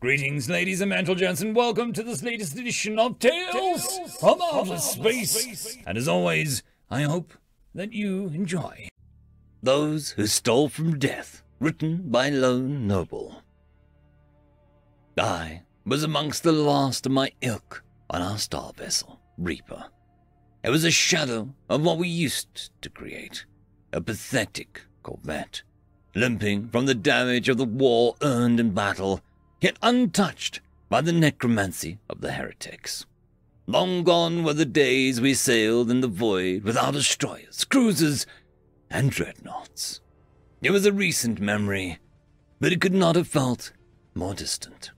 Greetings, ladies and gents, and welcome to this latest edition of Tales from Outer Space. And as always, I hope that you enjoy. Those Who Stole from Death, written by Lone Noble. I was amongst the last of my ilk on our star vessel, Reaper. It was a shadow of what we used to create, a pathetic corvette, limping from the damage of the war earned in battle, yet untouched by the necromancy of the heretics. Long gone were the days we sailed in the void with our destroyers, cruisers, and dreadnoughts. It was a recent memory, but it could not have felt more distant.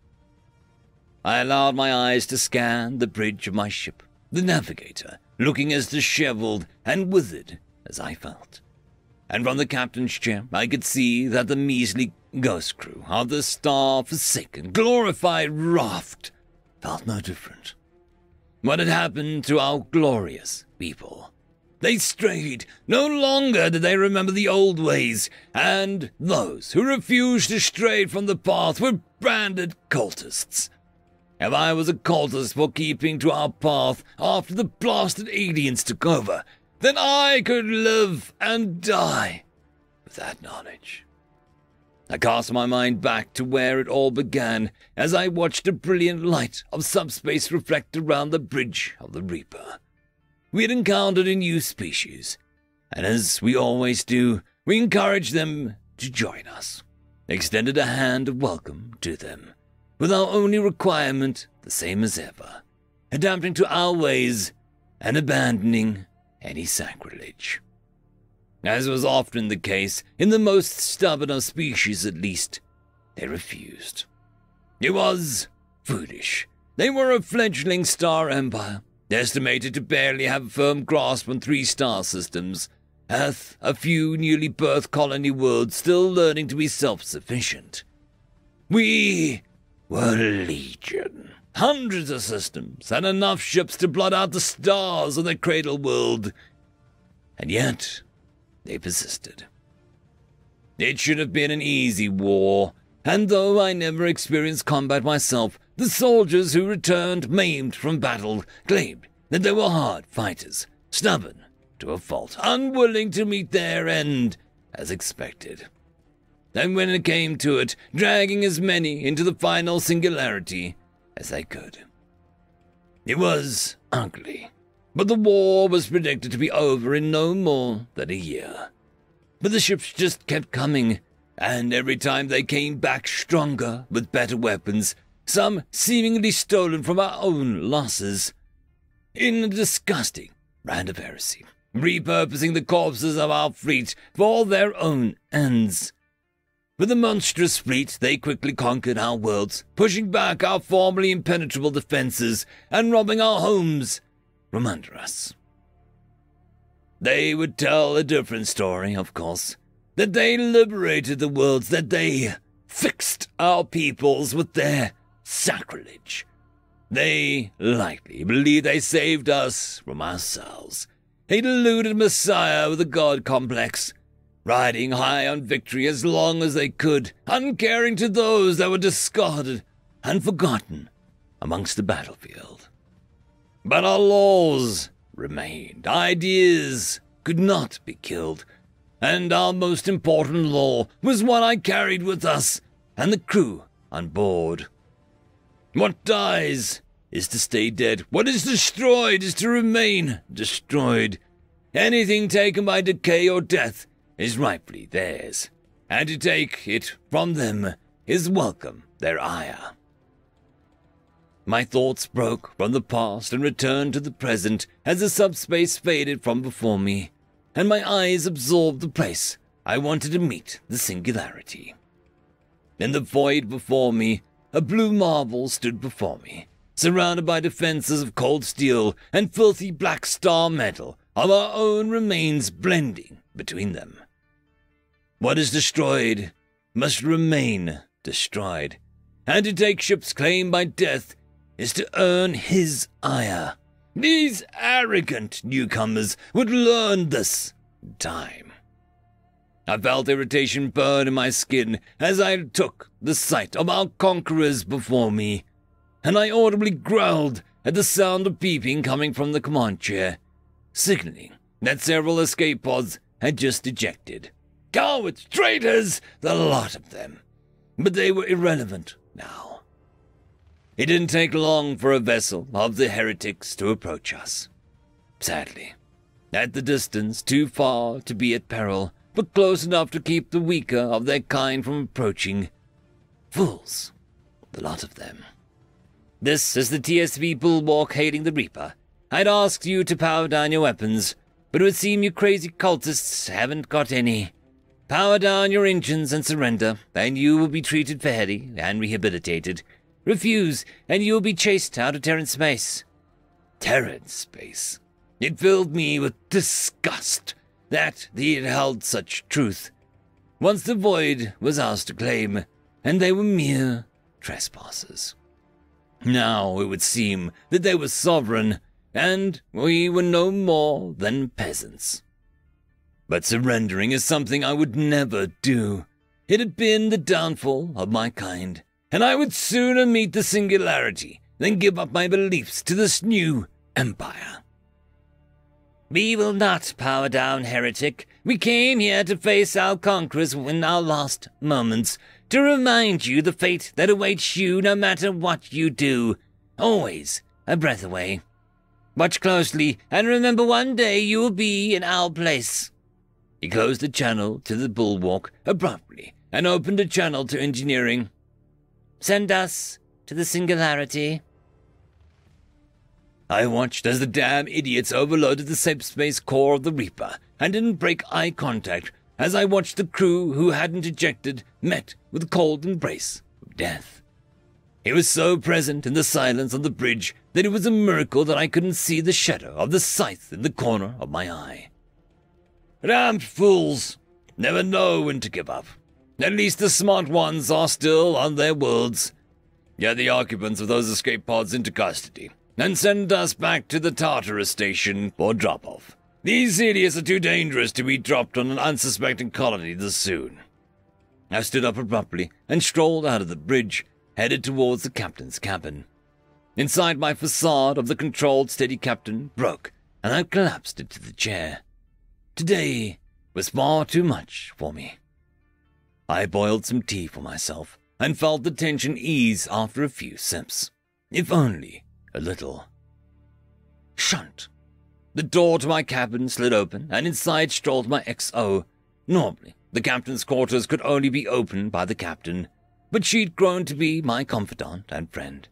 I allowed my eyes to scan the bridge of my ship, the navigator looking as disheveled and withered as I felt. And from the captain's chair I could see that the measly ghost crew of the star-forsaken, glorified raft felt no different. What had happened to our glorious people? They strayed. No longer did they remember the old ways, and those who refused to stray from the path were branded cultists. If I was a cultist for keeping to our path after the blasted aliens took over, then I could live and die with that knowledge. I cast my mind back to where it all began as I watched the brilliant light of subspace reflect around the bridge of the Reaper. We had encountered a new species, and as we always do, we encouraged them to join us, extended a hand of welcome to them, with our only requirement the same as ever, adapting to our ways and abandoning any sacrilege. As was often the case, in the most stubborn of species at least, they refused. It was foolish. They were a fledgling star empire, estimated to barely have a firm grasp on 3 star systems, Earth, a few newly birthed colony worlds still learning to be self-sufficient. We were legion. Hundreds of systems, and enough ships to blot out the stars on the cradle world. And yet, they persisted. It should have been an easy war, and though I never experienced combat myself, the soldiers who returned maimed from battle claimed that they were hard fighters, stubborn to a fault, unwilling to meet their end as expected. And when it came to it, dragging as many into the final singularity as they could. It was ugly, but the war was predicted to be over in no more than a year. But the ships just kept coming, and every time they came back stronger with better weapons, some seemingly stolen from our own losses, in a disgusting brand of heresy, repurposing the corpses of our fleet for their own ends. With a monstrous fleet, they quickly conquered our worlds, pushing back our formerly impenetrable defenses and robbing our homes from under us. They would tell a different story, of course, that they liberated the worlds, that they fixed our peoples with their sacrilege. They likely believed they saved us from ourselves, a deluded messiah with a god complex, riding high on victory as long as they could, uncaring to those that were discarded and forgotten amongst the battlefield. But our laws remained. Ideas could not be killed, and our most important law was one I carried with us and the crew on board. What dies is to stay dead. What is destroyed is to remain destroyed. Anything taken by decay or death is rightfully theirs, and to take it from them is welcome their ire. My thoughts broke from the past and returned to the present as the subspace faded from before me, and my eyes absorbed the place I wanted to meet the singularity. In the void before me, a blue marble stood before me, surrounded by defenses of cold steel and filthy black star metal of our own remains blending between them. What is destroyed must remain destroyed, and to take ships claimed by death is to earn his ire. These arrogant newcomers would learn this in time. I felt irritation burn in my skin as I took the sight of our conquerors before me, and I audibly growled at the sound of beeping coming from the command chair, signaling that several escape pods had just ejected. Cowards, traitors, the lot of them. But they were irrelevant now. It didn't take long for a vessel of the heretics to approach us. Sadly, at the distance too far to be at peril, but close enough to keep the weaker of their kind from approaching. Fools, the lot of them. This is the TSV bulwark hailing the Reaper. I'd ask you to power down your weapons, but it would seem you crazy cultists haven't got any. Power down your engines and surrender, and you will be treated fairly and rehabilitated. Refuse, and you will be chased out of Terran space. Terran space? It filled me with disgust that he had held such truth. Once the void was ours to claim, and they were mere trespassers. Now it would seem that they were sovereign, and we were no more than peasants. But surrendering is something I would never do. It had been the downfall of my kind, and I would sooner meet the singularity than give up my beliefs to this new empire. We will not power down, heretic. We came here to face our conquerors in our last moments, to remind you the fate that awaits you no matter what you do. Always a breath away. Watch closely, and remember one day you will be in our place. He closed the channel to the bulwark abruptly and opened a channel to engineering. Send us to the singularity. I watched as the damn idiots overloaded the safe space core of the Reaper and didn't break eye contact as I watched the crew who hadn't ejected met with a cold embrace of death. It was so present in the silence on the bridge that it was a miracle that I couldn't see the shadow of the scythe in the corner of my eye. Damned fools! Never know when to give up. At least the smart ones are still on their worlds. Get the occupants of those escape pods into custody and send us back to the Tartarus station for drop-off. These idiots are too dangerous to be dropped on an unsuspecting colony this soon. I stood up abruptly and strolled out of the bridge, headed towards the captain's cabin. Inside, my facade of the controlled steady captain broke, and I collapsed into the chair. Today was far too much for me. I boiled some tea for myself and felt the tension ease after a few sips, if only a little. Shunt. The door to my cabin slid open, and inside strolled my XO. Normally, the captain's quarters could only be opened by the captain, but she'd grown to be my confidant and friend.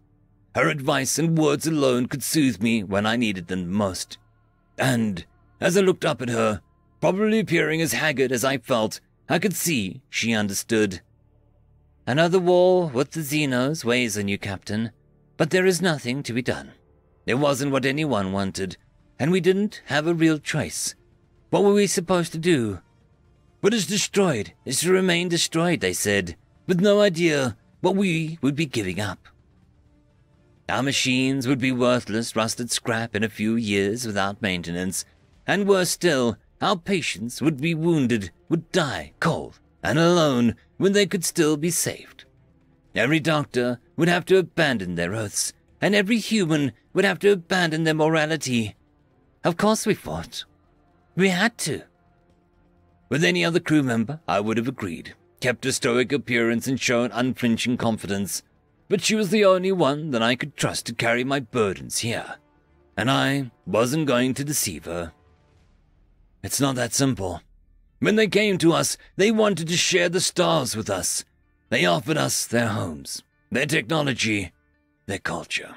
Her advice and words alone could soothe me when I needed them most. And as I looked up at her, probably appearing as haggard as I felt, I could see she understood. Another war with the Xenos weighs on you, Captain, but there is nothing to be done. It wasn't what anyone wanted, and we didn't have a real choice. What were we supposed to do? What is destroyed is to remain destroyed, they said, with no idea what we would be giving up. Our machines would be worthless, rusted scrap in a few years without maintenance, and worse still, our patients would be wounded, would die cold and alone when they could still be saved. Every doctor would have to abandon their oaths, and every human would have to abandon their morality. Of course we fought. We had to. With any other crew member, I would have agreed, kept a stoic appearance and shown unflinching confidence, but she was the only one that I could trust to carry my burdens here, and I wasn't going to deceive her. It's not that simple. When they came to us, they wanted to share the stars with us. They offered us their homes, their technology, their culture.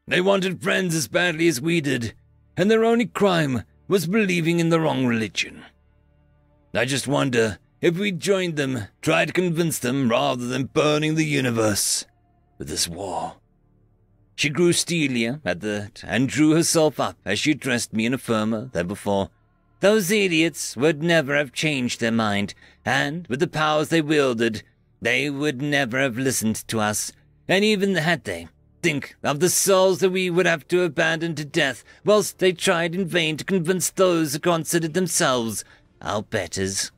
They wanted friends as badly as we did, and their only crime was believing in the wrong religion. I just wonder if we'd joined them, tried to convince them rather than burning the universe with this war. She grew steelier at that and drew herself up as she addressed me in a firmer than before. Those idiots would never have changed their mind, and with the powers they wielded, they would never have listened to us. And even had they, think of the souls that we would have to abandon to death, whilst they tried in vain to convince those who considered themselves our betters.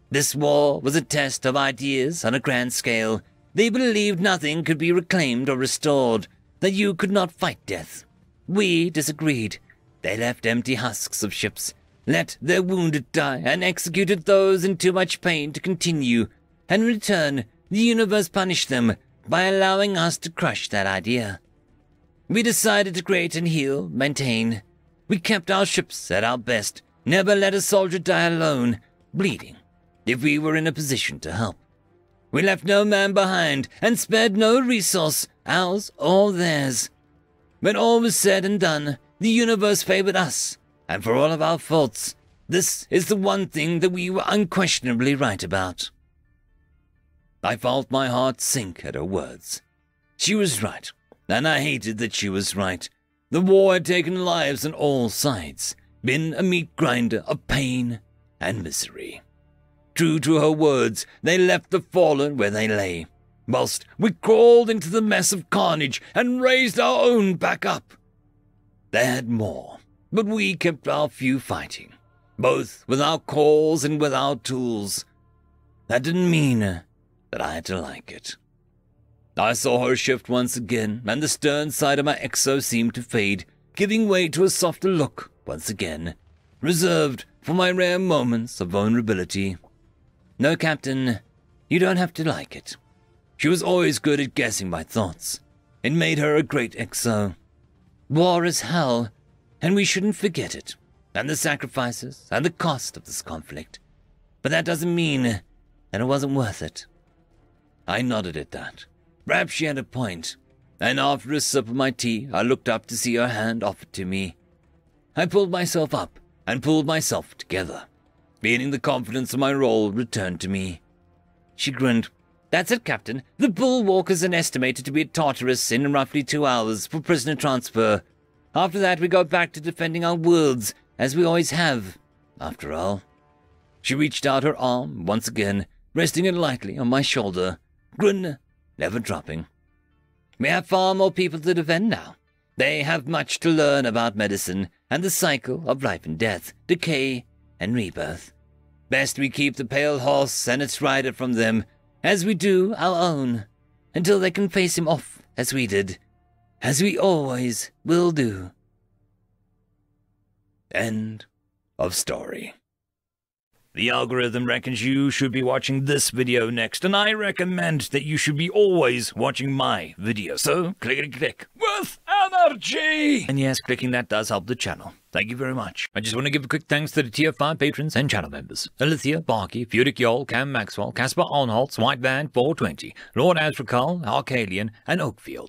This war was a test of ideas on a grand scale. They believed nothing could be reclaimed or restored, that you could not fight death. We disagreed. They left empty husks of ships, let their wounded die, and executed those in too much pain to continue. And in return, the universe punished them by allowing us to crush that idea. We decided to create and heal, maintain. We kept our ships at our best, never let a soldier die alone, bleeding, if we were in a position to help. We left no man behind and spared no resource, ours or theirs. When all was said and done, the universe favored us, and for all of our faults, this is the one thing that we were unquestionably right about. I felt my heart sink at her words. She was right, and I hated that she was right. The war had taken lives on all sides, been a meat grinder of pain and misery. True to her words, they left the fallen where they lay, whilst we crawled into the mess of carnage and raised our own back up. They had more, but we kept our few fighting, both with our calls and with our tools. That didn't mean that I had to like it. I saw her shift once again, and the stern side of my exo seemed to fade, giving way to a softer look once again, reserved for my rare moments of vulnerability. No, Captain, you don't have to like it. She was always good at guessing my thoughts. It made her a great exo. War is hell, and we shouldn't forget it, and the sacrifices and the cost of this conflict. But that doesn't mean that it wasn't worth it. I nodded at that. Perhaps she had a point, and after a sip of my tea, I looked up to see her hand offered to me. I pulled myself up and pulled myself together, feeling the confidence of my role returned to me. She grinned. That's it, Captain. The Bullwalkers are estimated to be at Tartarus in roughly 2 hours for prisoner transfer. After that, we go back to defending our worlds, as we always have, after all. She reached out her arm once again, resting it lightly on my shoulder, grin never dropping. We have far more people to defend now. They have much to learn about medicine and the cycle of life and death, decay and rebirth. Best we keep the pale horse and its rider from them, as we do our own, until they can face him off as we did, as we always will do. End of story. The algorithm reckons you should be watching this video next, and I recommend that you should be always watching my video. So, clickety-click with energy! And yes, clicking that does help the channel. Thank you very much. I just want to give a quick thanks to the Tier 5 patrons and channel members. Alithia, Barky, Fudic Yol, Cam Maxwell, Caspar Onholtz, White Band 420, Lord Azrakal, Arcadian, and Oakfield.